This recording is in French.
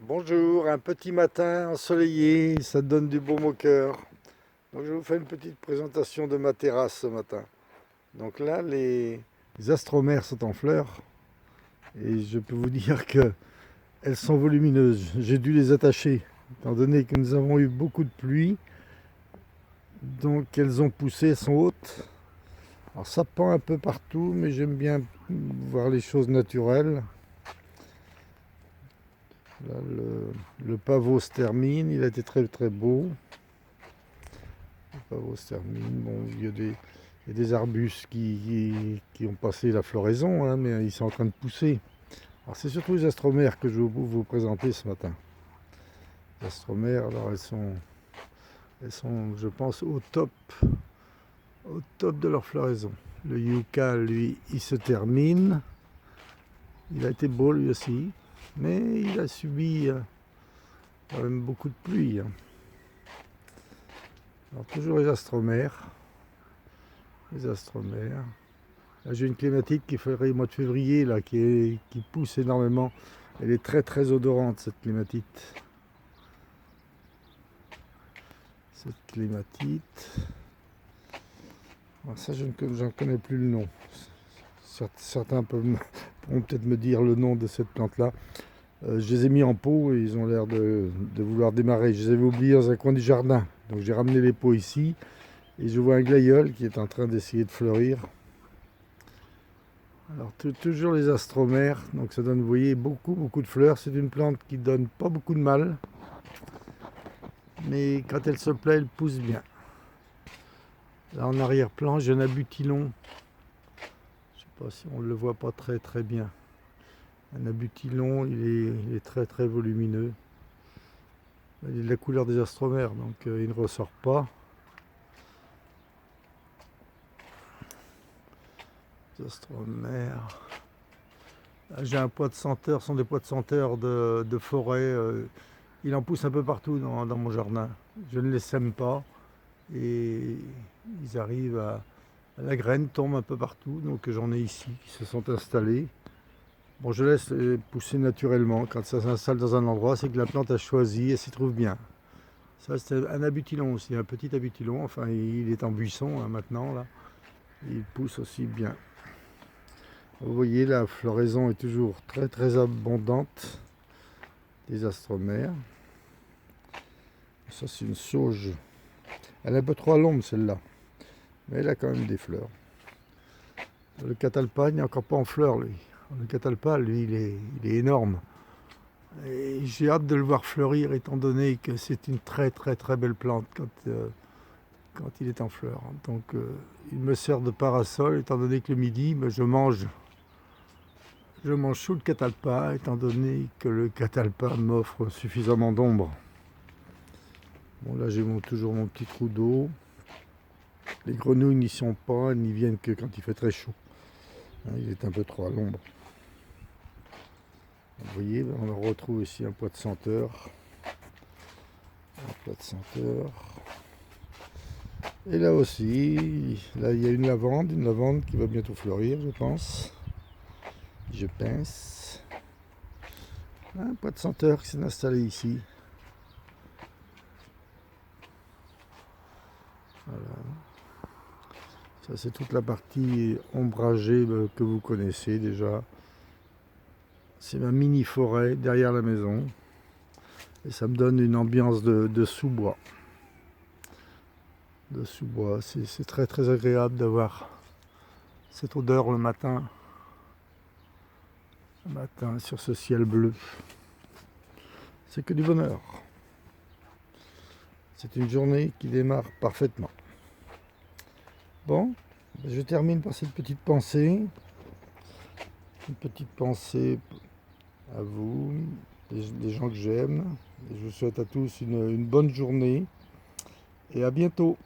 Bonjour, un petit matin ensoleillé, ça donne du baume au cœur. Donc je vous fais une petite présentation de ma terrasse ce matin. Donc là, les astromères sont en fleurs et je peux vous dire que elles sont volumineuses. J'ai dû les attacher étant donné que nous avons eu beaucoup de pluie. Donc elles ont poussé, elles sont hautes. Alors ça pend un peu partout, mais j'aime bien voir les choses naturelles. Là, le pavot se termine, il a été très très beau. Le pavot se termine. Bon, il y a des arbustes qui ont passé la floraison, hein, mais ils sont en train de pousser. Alors c'est surtout les astromères que je vais vous présenter ce matin. Les astromères, alors elles sont, je pense, au top de leur floraison. Le yucca, lui, il se termine. Il a été beau lui aussi, mais il a subi quand même beaucoup de pluie, hein. Alors toujours les astromères. Les astromères. Là, j'ai une clématite qui ferait le mois de février, là, qui pousse énormément. Elle est très très odorante, cette clématite. Cette clématite. Alors ça, j'en connais plus le nom. Certains pourront peut-être me dire le nom de cette plante-là. Je les ai mis en pot et ils ont l'air de vouloir démarrer. Je les avais oubliés dans un coin du jardin. Donc j'ai ramené les pots ici. Et je vois un glaïeul qui est en train d'essayer de fleurir. Alors toujours les astromères, donc ça donne, vous voyez, beaucoup de fleurs. C'est une plante qui donne pas beaucoup de mal, mais quand elle se plaît, elle pousse bien. Là en arrière-plan, j'ai un abutilon. Je sais pas si on le voit pas très bien. Un abutilon, il est très volumineux. Il est de la couleur des astromères, donc il ne ressort pas. Les astromères. Là, j'ai un pois de senteur, ce sont des pois de senteur de forêt. Il en pousse un peu partout dans mon jardin. Je ne les sème pas et ils arrivent la graine tombe un peu partout, donc j'en ai ici qui se sont installés. Bon, je laisse pousser naturellement. Quand ça s'installe dans un endroit, c'est que la plante a choisi et s'y trouve bien. Ça, c'est un abutilon aussi, un petit abutilon. Enfin, il est en buisson, hein, maintenant là. Il pousse aussi bien. Vous voyez, la floraison est toujours très abondante des astromères. Ça, c'est une sauge. Elle est un peu trop à l'ombre, celle-là. Mais elle a quand même des fleurs. Le catalpa, il n'est encore pas en fleurs, lui. Le catalpa, lui, il est énorme. Et j'ai hâte de le voir fleurir, étant donné que c'est une très belle plante quand il est en fleurs. Donc, il me sert de parasol, étant donné que le midi, je mange sous le catalpa, étant donné que le catalpa m'offre suffisamment d'ombre. Bon, là, j'ai toujours mon petit trou d'eau. Les grenouilles n'y sont pas, elles n'y viennent que quand il fait très chaud. Il est un peu trop à l'ombre. Vous voyez, on retrouve ici un pois de senteur. Un pois de senteur. Et là aussi, là il y a une lavande qui va bientôt fleurir, je pense. Je pince. Un pois de senteur qui s'est installé ici. Voilà. Ça, c'est toute la partie ombragée que vous connaissez déjà. C'est ma mini forêt derrière la maison. Et ça me donne une ambiance de sous-bois. De sous-bois. C'est très agréable d'avoir cette odeur le matin sur ce ciel bleu. C'est que du bonheur. C'est une journée qui démarre parfaitement. Bon, je termine par cette petite pensée. Une petite pensée à vous, les gens que j'aime. Je vous souhaite à tous une bonne journée et à bientôt.